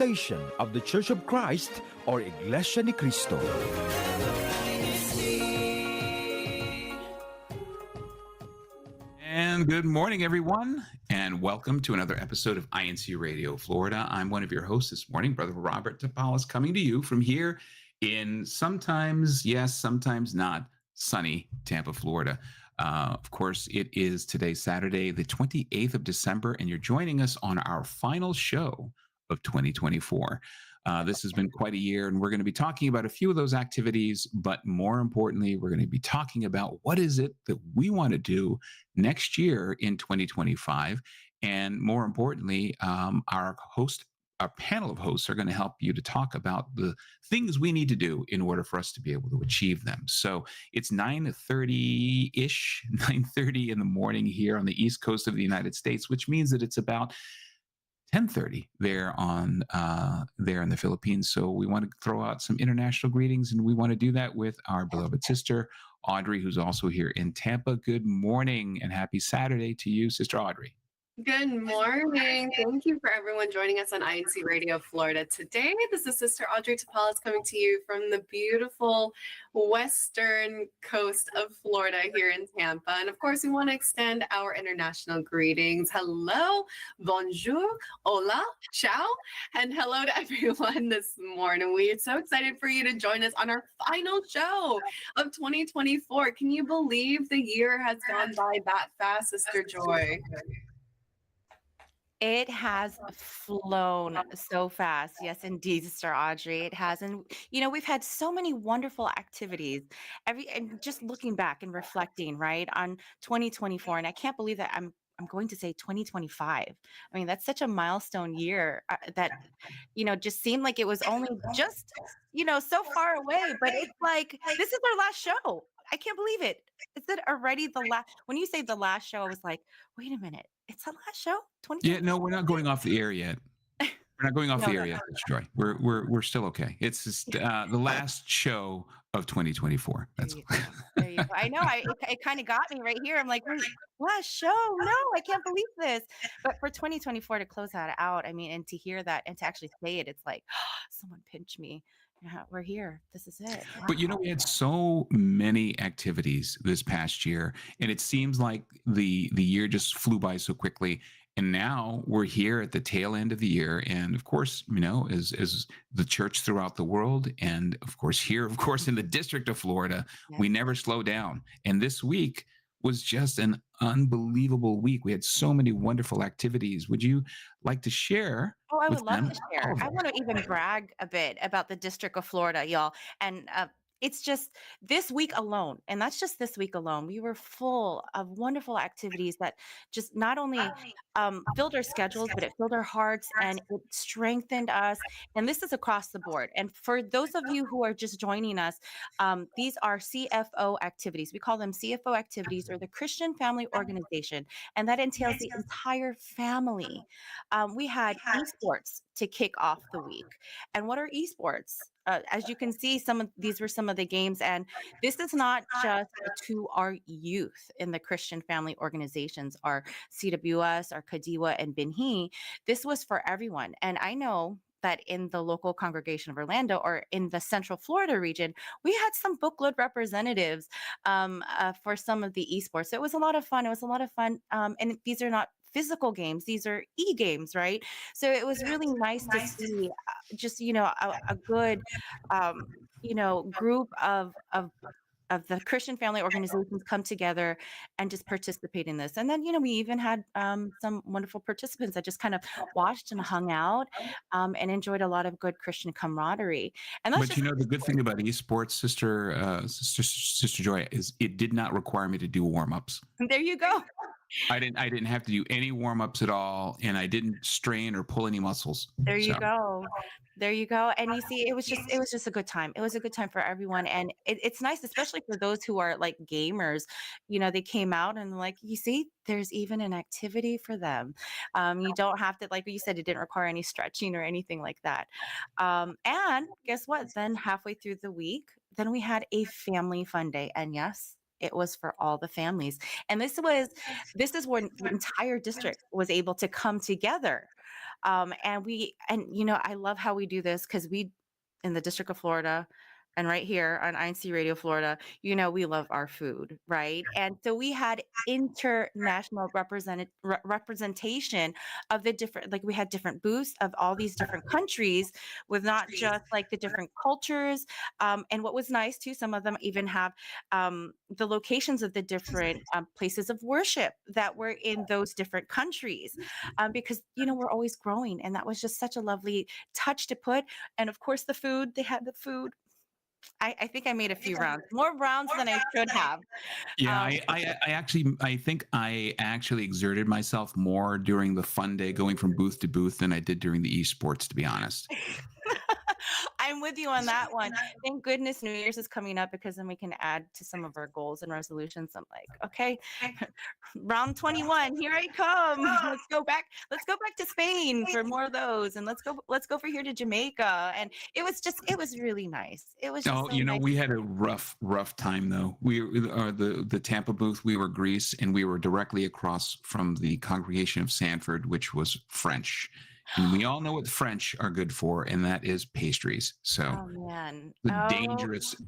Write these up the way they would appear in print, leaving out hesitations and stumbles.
station of the Church of Christ or Iglesia ni Cristo. And good morning, everyone, and welcome to another episode of INCRadio Florida. I'm one of your hosts this morning, Brother Robert Tapalas, coming to you from here in sometimes, yes, sometimes not, sunny Tampa, Florida. Of course, it is today, Saturday, the 28th of December, and you're joining us on our final show of 2024. This has been quite a year, and we're going to be talking about a few of those activities, but more importantly, we're going to be talking about what is it that we want to do next year in 2025. And more importantly, our panel of hosts are going to help you to talk about the things we need to do in order for us to be able to achieve them. So it's 9:30-ish, 9:30 in the morning here on the East Coast of the United States, which means that it's about 10:30 there in the Philippines. So we want to throw out some international greetings, and we want to do that with our beloved sister, Audrey, who's also here in Tampa. Good morning and happy Saturday to you, Sister Audrey. Good morning. Thank you for everyone joining us on INCRadio Florida today. This is Sister Audrey Tapalas coming to you from the beautiful western coast of Florida here in Tampa. And of course, we want to extend our international greetings. Hello, bonjour, hola, ciao, and hello to everyone this morning. We are so excited for you to join us on our final show of 2024. Can you believe the year has gone by that fast, Sister Joy? It has flown so fast. Yes, indeed, Sister Audrey. It has. And, we've had so many wonderful activities. And just looking back and reflecting, right, on 2024. And I can't believe that I'm going to say 2025. I mean, that's such a milestone year that, just seemed like it was only just, so far away. But it's like, this is our last show. I can't believe it. Is it already the last? When you say the last show, I was like, wait a minute. It's the last show? Yeah, no, we're not going off the air yet. We're not going off No, the no, air no. yet, Joy. We're still okay. It's just the last show of 2024. That's There you go. There you go. I know. It kind of got me right here. I'm like, wait, last show? No, I can't believe this. But for 2024 to close that out, I mean, and to hear that and to actually say it, it's like, someone pinch me. Yeah, we're here. This is it. But we had so many activities this past year, and it seems like the year just flew by so quickly. And now we're here at the tail end of the year, and of course, as the church throughout the world, and of course here, of course in the District of Florida, we Yes. never slow down. And this week was just an unbelievable week. We had so many wonderful activities. Would you like to share Oh, I with would love them to all share. of I them? want to even brag a bit about the District of Florida, y'all. And it's just this week alone, and that's just this week alone, we were full of wonderful activities that just not only filled our schedules, but it filled our hearts and it strengthened us. And this is across the board. And for those of you who are just joining us, these are CFO activities. We call them CFO activities, or the Christian Family Organization. And that entails the entire family. We had esports to kick off the week. And what are esports? As you can see, these were some of the games, and this is not just to our youth in the Christian family organizations, our CWS, our Kadiwa, and Binhi. This was for everyone. And I know that in the local congregation of Orlando, or in the Central Florida region, we had some booklet representatives for some of the esports. So it was a lot of fun. And these are not physical games. These are e-games, right? So it was really nice to see just, a good, group of the Christian family organizations come together and just participate in this. And then, we even had some wonderful participants that just kind of watched and hung out and enjoyed a lot of good Christian camaraderie. And that's But just the good thing about esports, Sister Joy, is it did not require me to do warm-ups. there you go. I didn't have to do any warm-ups at all, and I didn't strain or pull any muscles. There you So go. There you go. And you see, it was just a good time. It was a good time for everyone. And it's nice, especially for those who are like gamers, they came out and like, you see, there's even an activity for them. You don't have to, like you said, it didn't require any stretching or anything like that. And guess what? Then halfway through the week, then we had a family fun day. And yes, It was for all the families. And this is when the entire district was able to come together. I love how we do this because we in the District of Florida and right here on INCRadio Florida, we love our food, right? And so we had international representation of the different, like we had different booths of all these different countries with not just like the different cultures. And what was nice too, some of them even have the locations of the different places of worship that were in those different countries, because we're always growing, and that was just such a lovely touch to put. And of course, the food, they had the food. I think I made a few rounds, more rounds than I should have. Yeah, Um, I think I actually exerted myself more during the fun day, going from booth to booth, than I did during the esports, to be honest. I'm with you on that one. Thank goodness New Year's is coming up, because then we can add to some of our goals and resolutions. I'm like, okay, round 21, here I come. Let's go back. Let's go back to Spain for more of those, and let's go for here to Jamaica. And it was really nice. It was just Oh, so nice. we had a rough time though. The Tampa booth. We were Greece, and we were directly across from the congregation of Sanford, which was French. And we all know what the French are good for, and that is pastries. So Oh man. the Oh,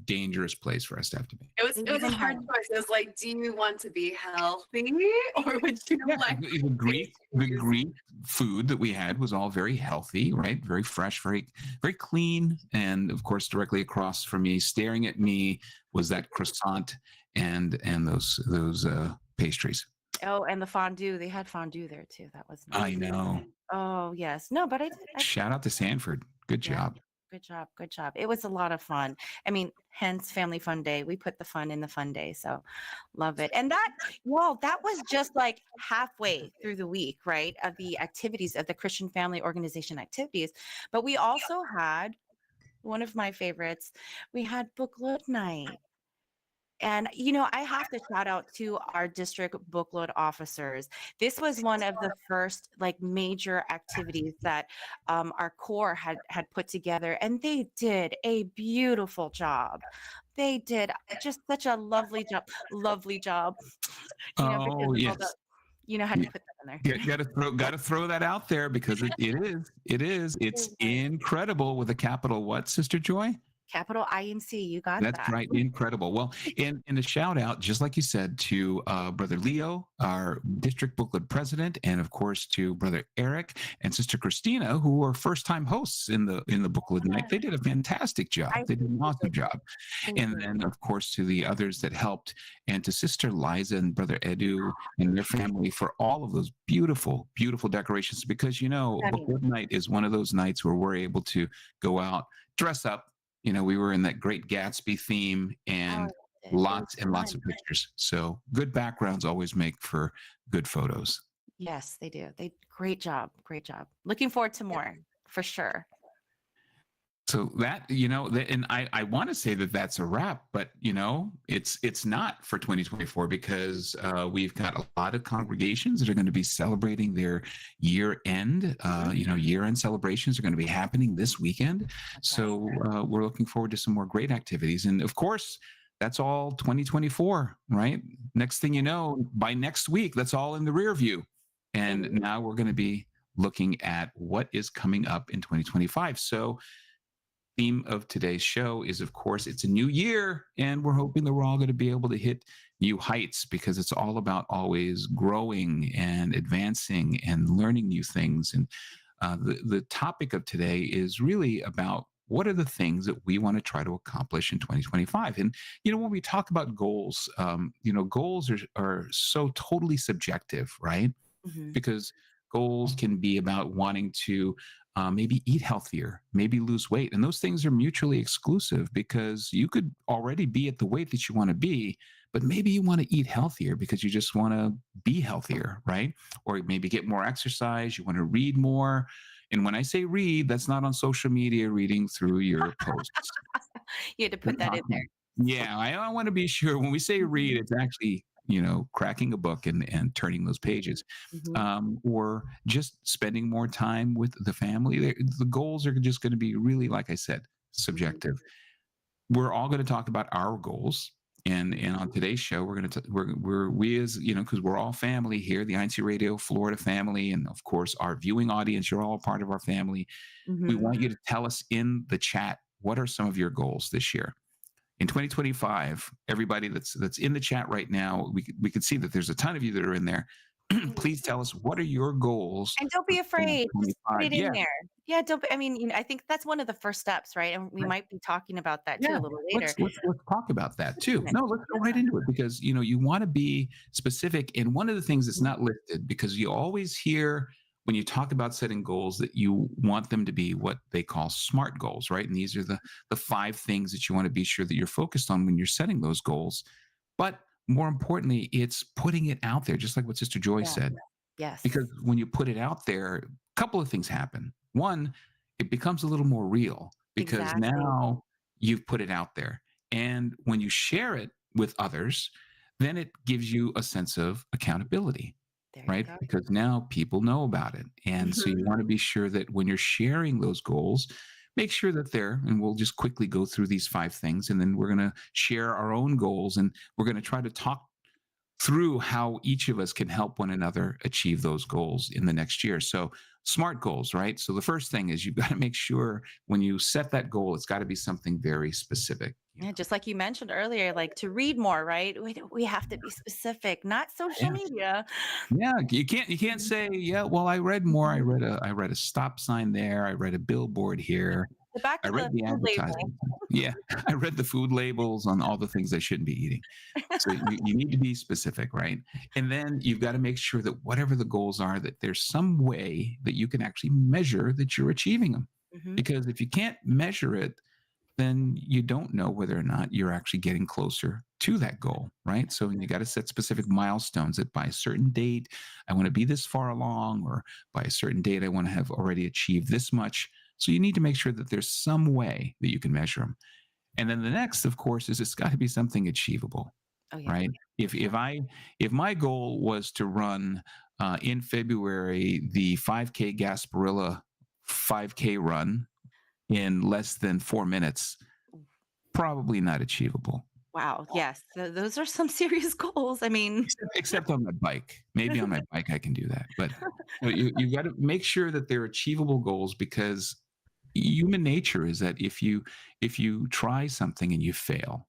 dangerous place for us to have to be. It was a even hard had choice. It was like, do you want to be healthy or would you Yeah, like the Greek food that we had was all very healthy, right? Very fresh, very clean, and of course, directly across from me, staring at me, was that croissant and those pastries. Oh, and the fondue. They had fondue there too. That was I nice. know. Oh yes. No, but I Shout out to Sanford. Good yeah. job. Good job. Good job. It was a lot of fun. I mean, hence Family Fun Day. We put the fun in the fun day. So love it. And that was just like halfway through the week, right? Of the activities of the Christian Family Organization activities. But we also had one of my favorites. We had booklet night. And, I have to shout out to our district booklet officers. This was one of the first like major activities that our corps had put together, and they did a beautiful job. They did just such a lovely job, because Oh of all the, yes. had to put that in there. Gotta throw that out there, because it's incredible with a capital what, Sister Joy? Capital INC, you got That's that. right, incredible. Well, and a shout out, just like you said, to Brother Leo, our district booklet president, and of course to Brother Eric and Sister Christina, who are first-time hosts in the booklet night. They did a fantastic job. I They did an awesome did. job. They And did. then, of course, to the others that helped, and to Sister Liza and Brother Edu and their family for all of those beautiful, beautiful decorations. Because Stunning. booklet night is one of those nights where we're able to go out, dress up. We were in that Great Gatsby theme, Oh, and it was lots and lots fun. of pictures. So good backgrounds always make for good photos. Yes, they do. Great job. Great job. Looking forward to more for sure. So that, and I want to say that that's a wrap, but it's not for 2024, because we've got a lot of congregations that are going to be celebrating their year end. Year end celebrations are going to be happening this weekend. So we're looking forward to some more great activities. And of course, that's all 2024, right? Next thing you know, by next week, that's all in the rear view. And now we're going to be looking at what is coming up in 2025. So theme of today's show is, of course, it's a new year, and we're hoping that we're all going to be able to hit new heights, because it's all about always growing and advancing and learning new things. And the topic of today is really about what are the things that we want to try to accomplish in 2025. And when we talk about goals, goals are so totally subjective, right? Mhm. Because goals can be about wanting to maybe eat healthier, maybe lose weight. And those things are mutually exclusive, because you could already be at the weight that you want to be, but maybe you want to eat healthier because you just want to be healthier, right? Or maybe get more exercise, you want to read more. And when I say read, that's not on social media reading through your posts. You had to put that in there. Yeah, I want to be sure when we say read, it's actually cracking a book and turning those pages, or just spending more time with the family. The goals are just going to be really, like I said, subjective. We're all going to talk about our goals, And on today's show, we're going to we as because we're all family here, the INCRadio Florida family, and of course our viewing audience. You're all part of our family. We Mhm. want you to tell us in the chat, what are some of your goals this year in 2025? Everybody that's in the chat right now, we could see that there's a ton of you that are in there. Please tell us, what are your goals And don't for be afraid. Just put 2025? it in there. Yeah, don't be, I mean, I think that's one of the first steps, right? And we might be talking about that too Yeah, a little later. let's talk about that Put it too. in there. No, let's go right Yeah. into it, because you want to be specific. And one of the things that's Mhm. not listed, because you always hear when you talk about setting goals that you want them to be what they call SMART goals, right? And these are the 5 things that you want to be sure that you're focused on when you're setting those goals. But more importantly, it's putting it out there, just like what Sister Joy Yeah. said. Yes. Because when you put it out there, a couple of things happen. One, it becomes a little more real because Exactly. now you've put it out there. And when you share it with others, then it gives you a sense of accountability, There you right? go. Because now people know about it. And so you Mhm. want to be sure that when you're sharing those goals, make sure that and we'll just quickly go through these 5 things, and then we're going to share our own goals, and we're going to try to talk through how each of us can help one another achieve those goals in the next year. So, SMART goals, right? So, the first thing is you've got to make sure when you set that goal, it's got to be something very specific. Yeah, just like you mentioned earlier, like to read more, right? We have to be specific, not social Yeah. media. Yeah, you can't Mhm. say, yeah, well, I read more. I Mhm. read a stop sign there. I read a billboard here. Go back I to read the the food label. advertisement. Yeah, I read the food labels on all the things I shouldn't be eating. So you need to be specific, right? And then you've got to make sure that whatever the goals are, that there's some way that you can actually measure that you're achieving them. Mhm. Because if you can't measure it, then you don't know whether or not you're actually getting closer to that goal, right? So you got to set specific milestones that by a certain date, I want to be this far along, or by a certain date, I want to have already achieved this much. So you need to make sure that there's some way that you can measure them. And then the next, of course, is it's got to be something achievable, Oh yeah. right? If my goal was to run in February the 5K Gasparilla 5K run in less than 4 minutes, probably not achievable. Wow. Yes. Those are some serious goals. I mean, Except on my bike. Maybe on my bike I can do that. But you've got to make sure that they're achievable goals, because human nature is that if you try something and you fail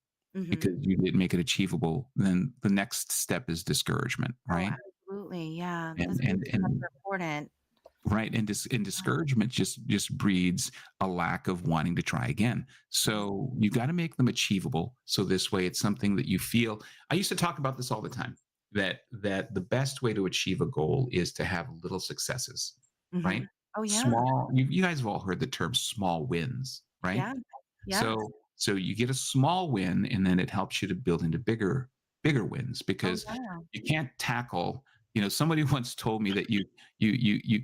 because mhm. you didn't make it achievable, then the next step is discouragement, Oh, right? absolutely. Yeah. And Those and goals are and important. right, and discouragement just breeds a lack of wanting to try again. Mhm. So you got to make them achievable, so this way it's something that you feel. I used to talk about this all the time, that the best way to achieve a goal is to have little successes, right? Mhm. Oh yeah. Small, you guys have all heard the term small wins, right? Yeah. Yes. So you get a small win, and then it helps you to build into bigger wins, Oh because yeah. you can't tackle. Somebody once told me that you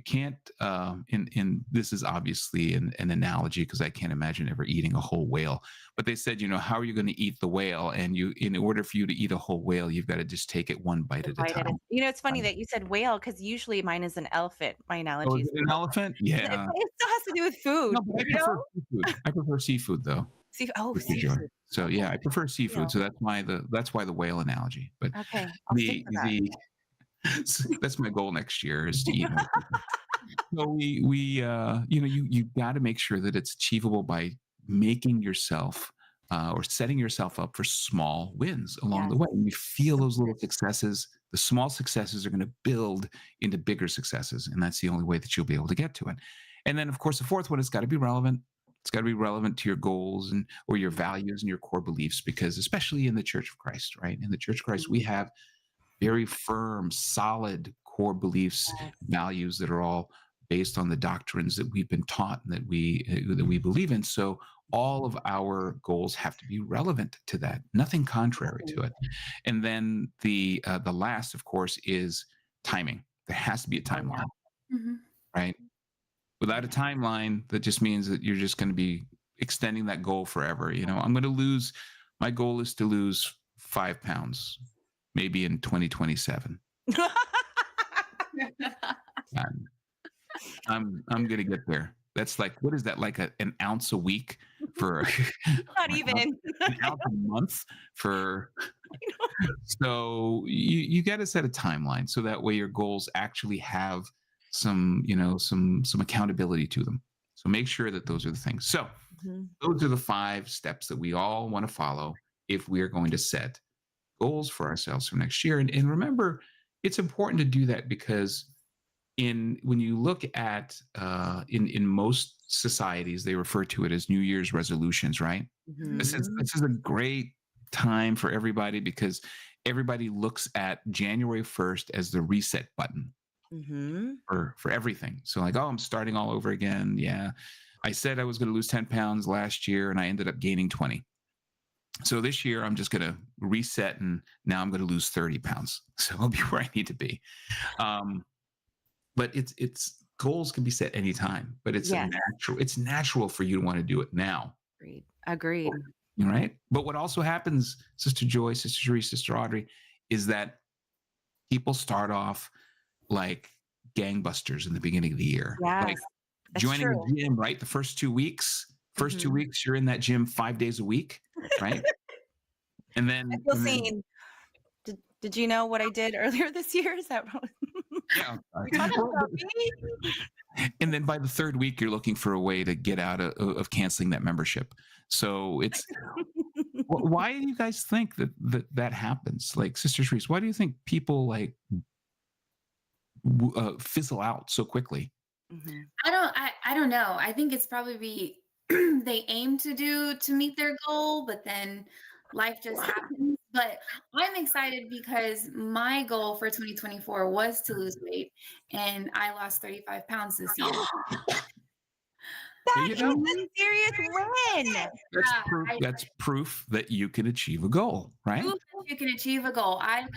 can't. And this is obviously an analogy, because I can't imagine ever eating a whole whale. But they said, how are you going to eat the whale? And in order for you to eat a whole whale, you've got to just take it one bite at a Right at it. time. It's funny Right? that you said whale because usually mine is an elephant. My Oh, analogy is is it an elephant? But Yeah. it still has to do with food, No, but I you know? prefer seafood. I prefer seafood, though. Sister Joy. Seafood. So yeah, Okay. I prefer seafood. Deal. So that's why the whale analogy. But Okay. I'll stick the to that. the that's my goal next year, is to eat more seafood. So you got to make sure that it's achievable by making yourself or setting yourself up for small wins along Yes. the way. And you feel So those little good. successes. The small successes are going to build into bigger successes, and that's the only way that you'll be able to get to it. And then, of course, the fourth one has got to be relevant. It's got to be relevant to your goals and or your values and your core beliefs, because especially in the Church of Christ, right? In the Church of Christ, we have very firm, solid core beliefs, Yes. values that are all based on the doctrines that we've been taught and that we believe in. So all of our goals have to be relevant to that, nothing contrary to it. And then the last, of course, is timing. There has to be a Oh, yeah. timeline, Mhm. right? Without a Yeah. timeline, that just means that you're just going to be extending that goal forever. I'm going to lose. My goal is to lose 5 pounds, maybe in 2027. I'm going to get there. That's like, what is that, like an ounce a week? for Not an even. an ounce a month for. So you got to set a timeline so that way your goals actually have some, some accountability to them. So make sure that those are the things. So Mhm. those are the 5 steps that we all want to follow if we are going to set goals for ourselves for next year. And remember, it's important to do that because when you look at in most societies, they refer to it as New Year's resolutions, right? This is Mhm. this is a great time for everybody because everybody looks at January 1st as the reset button Mhm. for everything. So like, oh, I'm starting all over again. Yeah. I said I was going to lose 10 pounds last year and I ended up gaining 20. So this year I'm just going to reset and now I'm going to lose 30 pounds. So I'll be where I need to be. Um, but it's goals can be set anytime, but Yes. it's natural for you to want to do it now. Agreed. Agreed. Right. But what also happens, Sister Joy, Sister Cherie, Sister Audrey, is that people start off like gangbusters in the beginning of the year. Like Yes. That's joining true. a gym, right? The first two Mhm. weeks, you're in that gym 5 days a week, right? And I then, feel and then, seen. Did you know what I did earlier this year? Is that what yeah. we talking Well, about me? and then by the third week, you're looking for a way to get out of canceling that membership. So it's why do you guys think that happens? Like Sister Sharice, why do you think people like fizzle out so quickly? Mhm. I don't know. I think it's probably they aim to meet their goal, but then life just happens. But I'm excited because my goal for 2024 was to lose weight, and I lost 35 pounds this year. There That you is go. a serious win. That's Yeah, proof. I That's proof that you can achieve a goal, right? prove that you can achieve a goal. I'm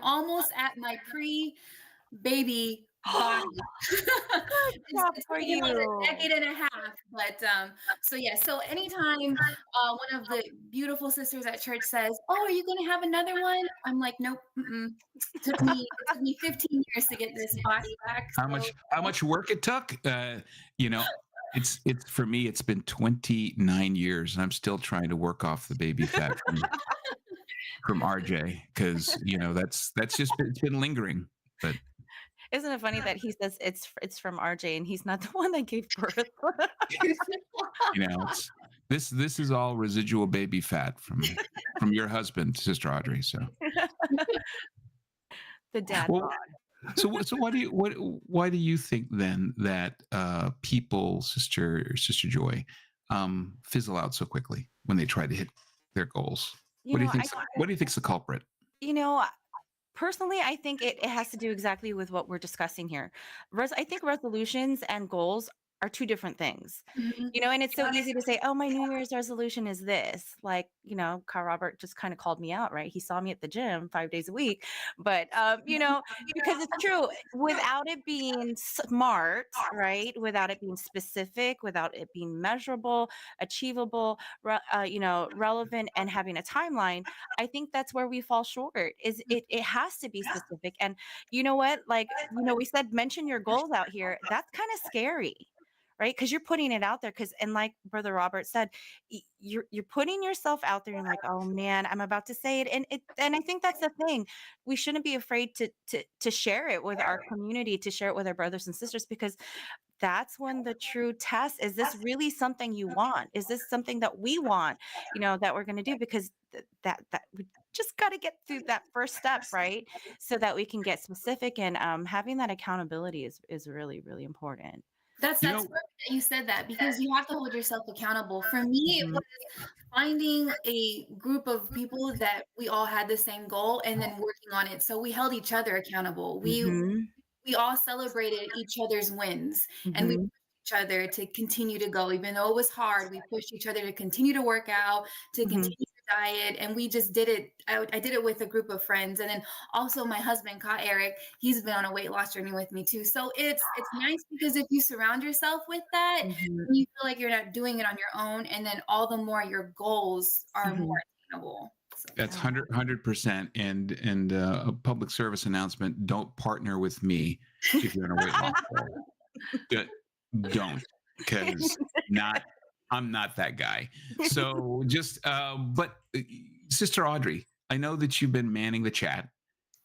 almost at my pre-baby body. Good job It's for taken about a you. decade and a half, but so yeah. So anytime one of the beautiful sisters at church says, "Oh, are you going to have another one?" I'm like, "Nope." Mm-mm. It took me 15 years to get this body back. How much work it took? You know, it's for me. It's been 29 years, and I'm still trying to work off the baby fat from RJ because that's just it's been lingering. But Isn't it funny that he says it's from RJ and he's not the one that gave birth? it's this is all residual baby fat from your husband, Sister Audrey. So The dad well, bod. so why do you think then that people, Sister Joy, fizzle out so quickly when they try to hit their goals? You What do know, you think? What do you think's the culprit? you know, personally, I think it has to do exactly with what we're discussing here. I think resolutions and goals are two different things. Mhm. And it's so easy to say, oh, my New Year's resolution is this. Like, Kyle Robert just kind of called me out, right? He saw me at the gym 5 days a week. But, because it's true, without it being smart, right? Without it being specific, without it being measurable, achievable, relevant, and having a timeline, I think that's where we fall short. Is it has to be specific. And you know what? Like, we said mention your goals out here. That's kind of scary, right? Because you're putting it out there. And like Brother Robert said, you're putting yourself out there and like, oh man, I'm about to say it. And I think that's the thing. We shouldn't be afraid to share it with our community, to share it with our brothers and sisters, because that's when the true test is, this really something you want? Is this something that we want, that we're going to do? Because that we just got to get through that first step, right? So that we can get specific, and having that accountability is really, really important. That's You that's know, perfect that you said that because you have to hold yourself accountable. For me, it Mhm. was finding a group of people that we all had the same goal and then working on it. So we held each other accountable. Mhm. We all celebrated each other's wins and we Mhm. pushed each other to continue to go. Even though it was hard, we pushed each other to continue to work out, to Mhm. continue to diet. And we just did it. I did it with a group of friends. And then also my husband, Ka Eric, he's been on a weight loss journey with me too. So it's nice because if you surround yourself with that, Mhm. you feel like you're not doing it on your own. And then all the more your goals are more Mhm. attainable. So, that's Yeah. 100%. And a public service announcement: don't partner with me if you're on a weight loss goal. Don't, because not I'm not that guy. So just, but Sister Audrey, I know that you've been manning the chat.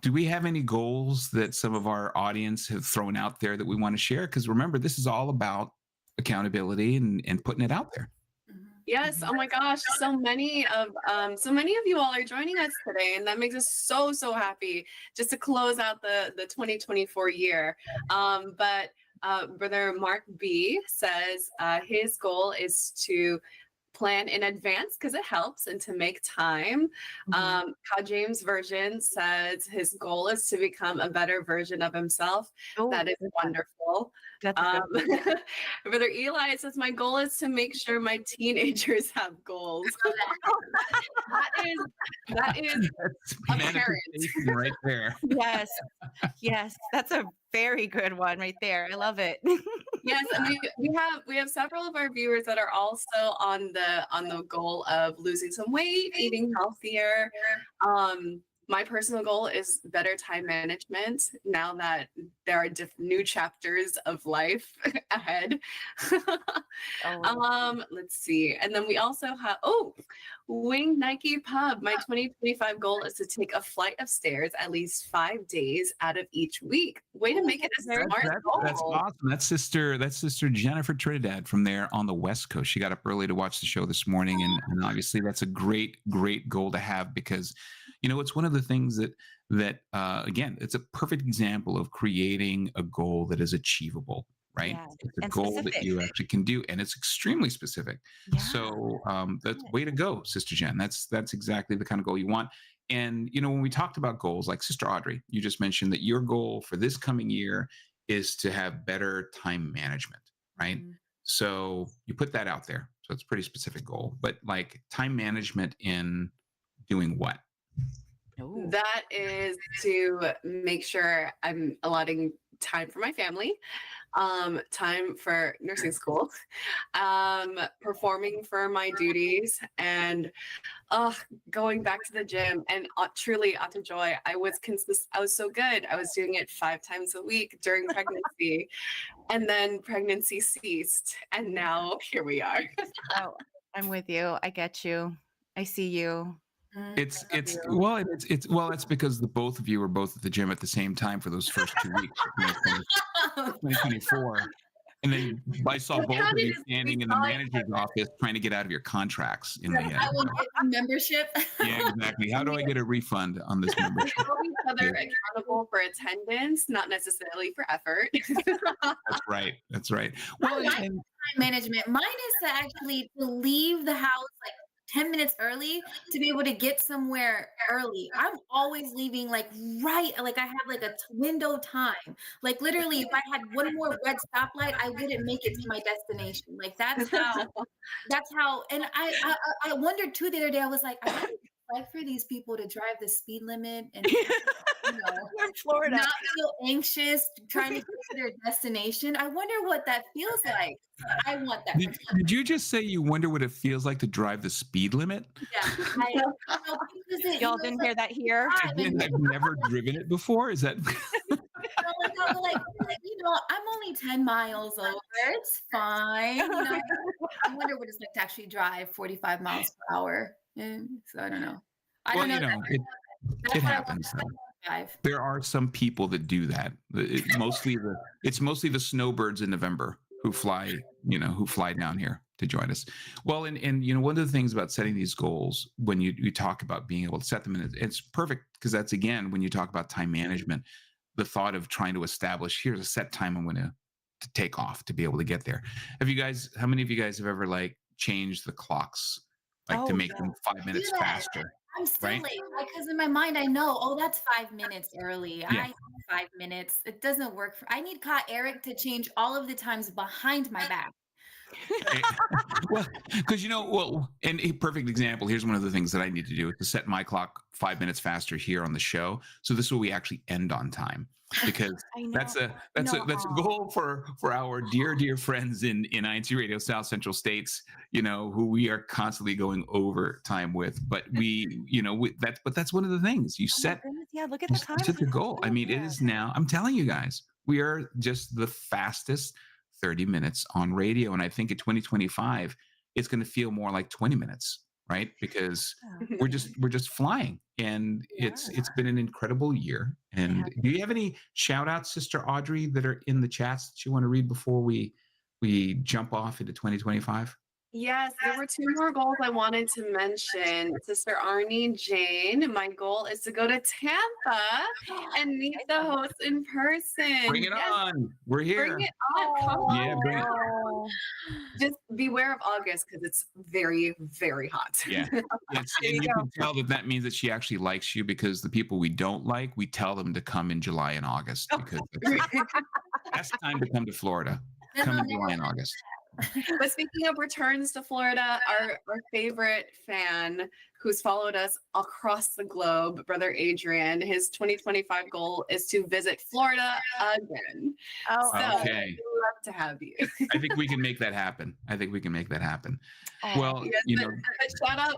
Do we have any goals that some of our audience have thrown out there that we want to share? Because remember, this is all about accountability and putting it out there. Yes. Oh my gosh. So many of you all are joining us today, and that makes us so happy just to close out the 2024 year. But Brother Mark B says his goal is to plan in advance because it helps and to make time. Cal James version says his goal is to become a better version of himself. That is wonderful. That's a good one. Brother Eli says my goal is to make sure my teenagers have goals. that is That's a parent. manifestation right there. Yes, that's a very good one right there. I love it. Yes, and we have several of our viewers that are also on the goal of losing some weight, eating healthier. My personal goal is better time management now that there are new chapters of life ahead. Let's see. And then we also have, Wing Nike Pub. My 2025 goal is to take a flight of stairs at least 5 days out of each week. Way to make it a smart goal. That's awesome. That's Sister Jennifer Trinidad from there on the West Coast. She got up early to watch the show this morning. And obviously that's a great goal to have because, it's one of the things that again, it's a perfect example of creating a goal that is achievable, right? Yeah, it's a and goal specific. that you actually can do, and it's extremely specific. Yeah. So that's way to go, Sister Jen. That's exactly the kind of goal you want. And, when we talked about goals, like Sister Audrey, you just mentioned that your goal for this coming year is to have better time management, right? So you put that out there. So it's a pretty specific goal, but like time management in doing what? That is to make sure I'm allotting time for my family, time for nursing school, performing for my duties, and going back to the gym. And truly, Ate Joy, I was so good. I was doing it 5 times a week during pregnancy, and then pregnancy ceased, and now here we are. Oh, I'm with you. I get you. I see you. It's that's because the both of you were both at the gym at the same time for those first 2 weeks of 2024. And then I saw both of you standing in the manager's office trying to get out of your contracts in the end. I will get a membership. Yeah, exactly. How do I get a refund on this membership? Hold each other accountable for attendance, not necessarily for effort. That's right. Well, time management. Mine is to actually leave the house like 10 minutes early to be able to get somewhere early. I'm always leaving like I have like a window time. Like literally if I had one more red stoplight, I wouldn't make it to my destination. Like that's how, and I wondered too the other day, I was like, I would like for these people to drive the speed limit and in Florida, not feel anxious trying to get to their destination. I wonder what that feels like. I want that. Did you just say you wonder what it feels like to drive the speed limit? Yeah. Y'all didn't hear that here? I've never driven it before. Is that? I'm only 10 miles over. It's fine. I wonder what it's like to actually drive 45 miles per hour. So I don't know. I don't know. It happens. There are some people that do that. It's mostly the snowbirds in November who fly down here to join us. Well, and one of the things about setting these goals, when you talk about being able to set them, and it's perfect because that's, again, when you talk about time management, the thought of trying to establish, here's a set time I'm going to take off to be able to get there. How many of you guys have ever like changed the clocks, to make them 5 minutes faster? I'm still late because in my mind I know, that's 5 minutes early. Yeah. I have 5 minutes. It doesn't work. I need Eric to change all of the times behind my back. Well, because and a perfect example. Here's one of the things that I need to do is to set my clock 5 minutes faster here on the show. So this way we actually end on time, because that's a goal for our dear friends in INCRadio South Central States, who we are constantly going over time with. But that's one of the things you set. Yeah, look at the time. Set the goal. I mean, it is now. I'm telling you guys, we are just the fastest 30 minutes on radio. And I think in 2025, it's going to feel more like 20 minutes, right? Because we're just flying, and it's been an incredible year. And do you have any shout outs, Sister Audrey, that are in the chats that you want to read before we jump off into 2025? Yes, there were two more goals I wanted to mention. Sister Arnie Jane, my goal is to go to Tampa and meet the host in person. Bring it on. We're here. Bring it on. Come on. Yeah, bring it on. Just beware of August because it's very, very hot. Yeah. And you can tell that means that she actually likes you, because the people we don't like, we tell them to come in July and August, because that's the time to come to Florida. Come in July and August. But speaking of returns to Florida, our favorite fan who's followed us across the globe, Brother Adrian, his 2025 goal is to visit Florida again. Oh, so okay. we'd love to have you. I think we can make that happen. Well, shout out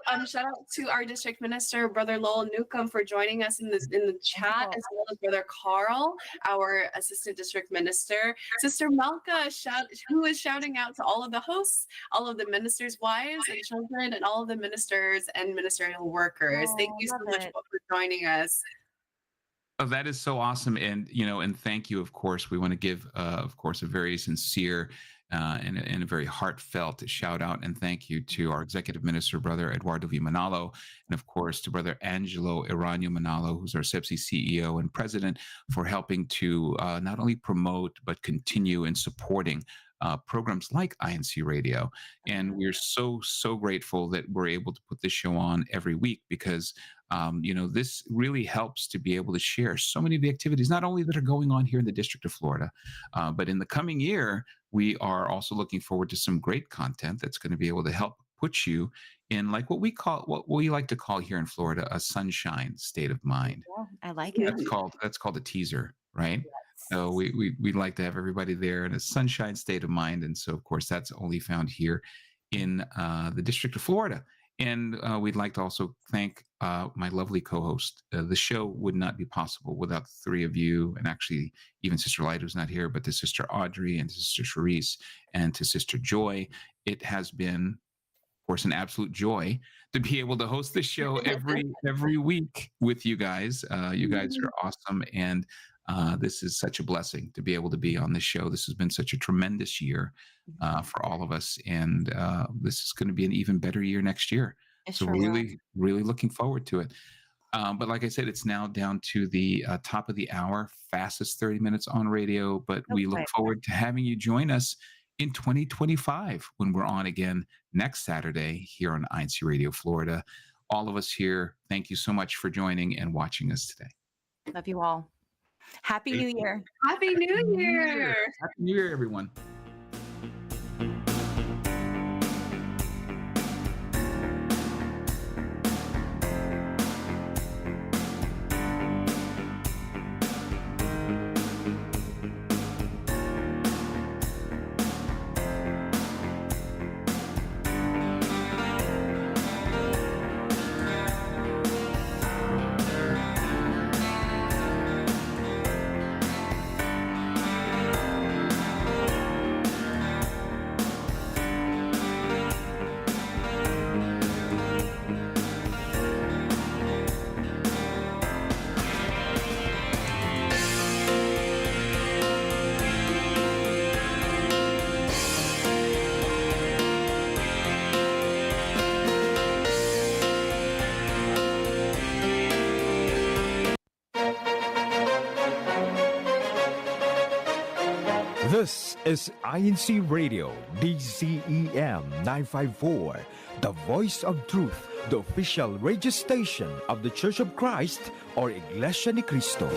to our district minister, Brother Lowell Newcomb, for joining us in the chat, as well as Brother Carl, our assistant district minister, Sister Malka, who is shouting out to all of the hosts, all of the ministers' wives and children, and all of the ministers and ministerial workers. Thank you so much for joining us. Oh, that is so awesome. And, and thank you, of course. We want to give, of course, a very sincere and a very heartfelt shout out and thank you to our executive minister, Brother Eduardo V. Manalo, and of course to Brother Angelo Iranio Manalo, who's our SEPSI CEO and president, for helping to not only promote, but continue in supporting programs like INC Radio. And we're so grateful that we're able to put this show on every week, because this really helps to be able to share so many of the activities, not only that are going on here in the District of Florida, but in the coming year, we are also looking forward to some great content that's going to be able to help put you in what we like to call here in Florida a sunshine state of mind. Yeah, I like it. That's called a teaser, right? Yes. So we'd like to have everybody there in a sunshine state of mind. And so, of course, that's only found here in the District of Florida. And we'd like to also thank my lovely co-host. The show would not be possible without the three of you, and actually even Sister Light, who's not here, but to Sister Audrey and to Sister Charisse and to Sister Joy. It has been, of course, an absolute joy to be able to host this show every week with you guys. You guys are awesome, and this is such a blessing to be able to be on this show. This has been such a tremendous year for all of us, and this is going to be an even better year next year. So really looking forward to it. But like I said, it's now down to the top of the hour, fastest 30 minutes on radio. But we look forward to having you join us in 2025 when we're on again next Saturday here on INC Radio Florida. All of us here, thank you so much for joining and watching us today. Love you all. Happy New Year. Happy New Year. Happy New Year, everyone. This is INC Radio, DCEM 954, the voice of truth, the official radio station of the Church of Christ, or Iglesia ni Cristo.